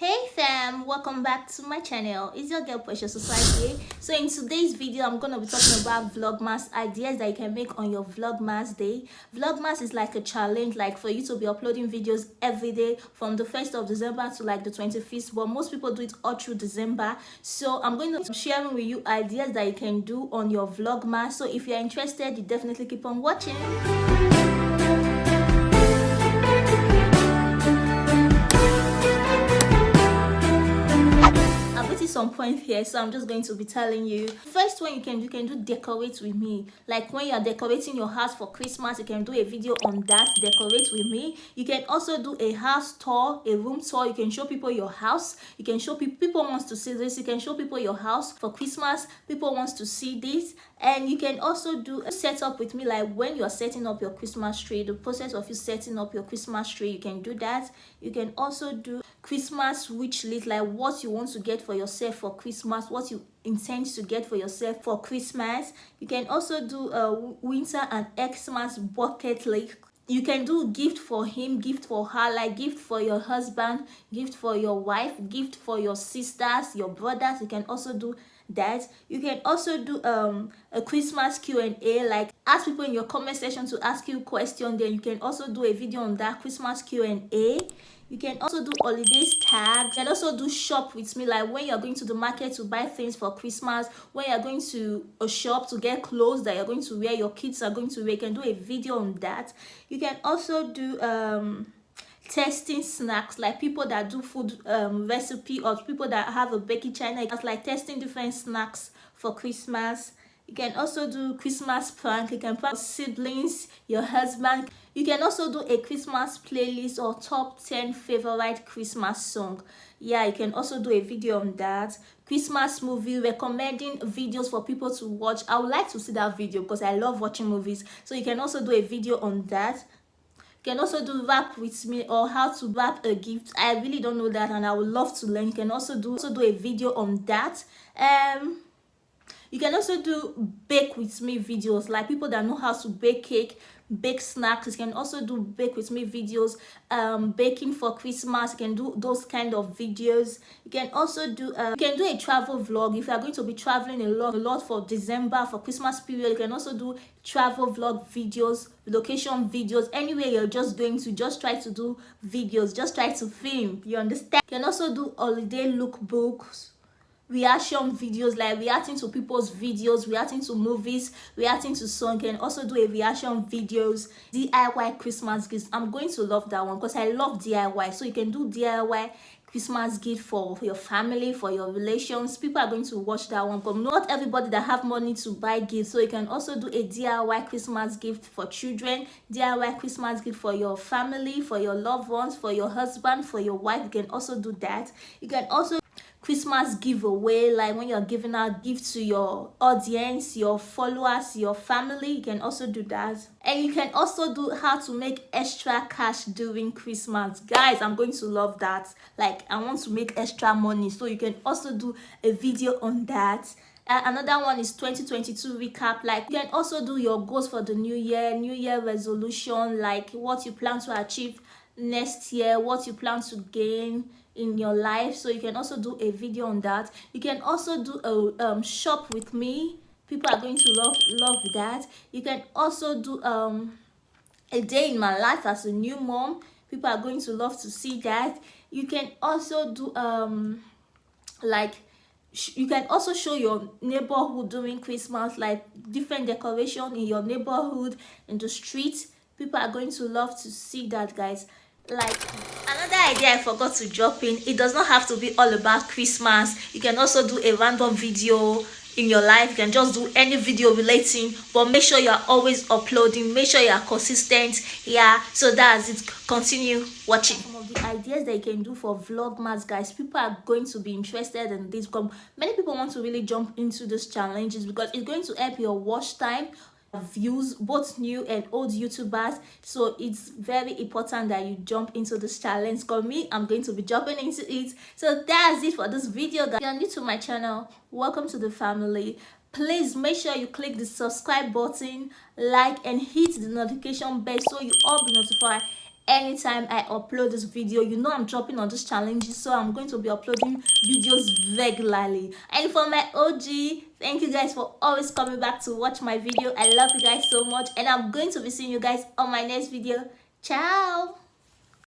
Hey fam, welcome back to my channel. It's your girl Precious Osagie. So in today's video, I'm gonna be talking about vlogmas, ideas that you can make on your vlogmas day. Vlogmas is like a challenge, like for you to be uploading videos every day from the 1st of December to like the 25th, but most people do it all through December. So I'm going to be sharing with you ideas that you can do on your vlogmas. So if you're interested, you definitely keep on watching. Some point here, so I'm just going to be telling you. First one, you can do decorate with me. Like when you're decorating your house for Christmas, you can do a video on that, decorate with me. You can also do a house tour, a room tour. You can show people your house. You can show people wants to see this. You can show people your house for Christmas. People wants to see this. And you can also do a setup with me, like when you're setting up your Christmas tree, the process of you setting up your Christmas tree, you can do that. You can also do Christmas wish list, like what you want to get for yourself for Christmas, what you intend to get for yourself for Christmas. You can also do a winter and Xmas bucket list. You can do gift for him, gift for her, like gift for your husband, gift for your wife, gift for your sisters, your brothers. You can also do that. You can also do a Christmas Q&A, like ask people in your comment section to ask you questions. Then you can also do a video on that Christmas Q&A. You can also do holidays tag. You can also do shop with me, like when you're going to the market to buy things for Christmas, when you're going to a shop to get clothes that you're going to wear, your kids are going to wear. You can do a video on that. You can also do testing snacks, like people that do food recipe, or people that have a baking channel. It's like testing different snacks for Christmas. You can also do Christmas prank. You can prank siblings, your husband. You can also do a Christmas playlist or top 10 favorite Christmas song. Yeah, you can also do a video on that. Christmas movie, recommending videos for people to watch. I would like to see that video because I love watching movies. So you can also do a video on that. You can also do wrap with me, or how to wrap a gift. I really don't know that and I would love to learn. You can also do a video on that. You can also do bake with me videos, like people that know how to bake cake, bake snacks. You can also do bake with me videos, baking for Christmas. You can do those kind of videos. You can also do a travel vlog if you are going to be traveling a lot for December, for Christmas period. You can also do travel vlog videos, location videos. Anywhere you're just going to, just try to do videos, just try to film, you understand? You can also do holiday lookbooks, reaction videos, like reacting to people's videos, reacting to movies, reacting to songs. You can also do a reaction videos, DIY Christmas gifts. I'm going to love that one because I love DIY. So you can do DIY Christmas gift for your family, for your relations. People are going to watch that one, but not everybody that have money to buy gifts. So you can also do a DIY Christmas gift for children, DIY Christmas gift for your family, for your loved ones, for your husband, for your wife. You can also do that. You can also Christmas giveaway, like when you're giving out gifts to your audience, your followers, your family. You can also do that. And you can also do how to make extra cash during Christmas. Guys, I'm going to love that. Like I want to make extra money, so you can also do a video on that. Another one is 2022 recap, like you can also do your goals for the new year resolution, like what you plan to achieve next year, what you plan to gain in your life. So you can also do a video on that. You can also do a shop with me. People are going to love that. You can also do a day in my life as a new mom. People are going to love to see that. You can also do you can also show your neighborhood during Christmas, like different decoration in your neighborhood, in the street. People are going to love to see that, guys. Like another idea I forgot to drop in, it does not have to be all about Christmas. You can also do a random video in your life. You can just do any video relating, but make sure you are always uploading, make sure you are consistent. Yeah, so that's it. Continue watching. Some of the ideas that you can do for vlogmas, guys. People are going to be interested in this. Many people want to really jump into these challenges because it's going to help your watch time, views, both new and old YouTubers. So it's very important that you jump into this challenge. For me, I'm going to be jumping into it. So that's it for this video, guys. If you're new to my channel, welcome to the family. Please make sure you click the subscribe button, like, and hit the notification bell so you all be notified anytime I upload this video. You know I'm dropping on these challenges, so I'm going to be uploading videos regularly. And for my OG, thank you guys for always coming back to watch my video. I love you guys so much, and I'm going to be seeing you guys on my next video. Ciao.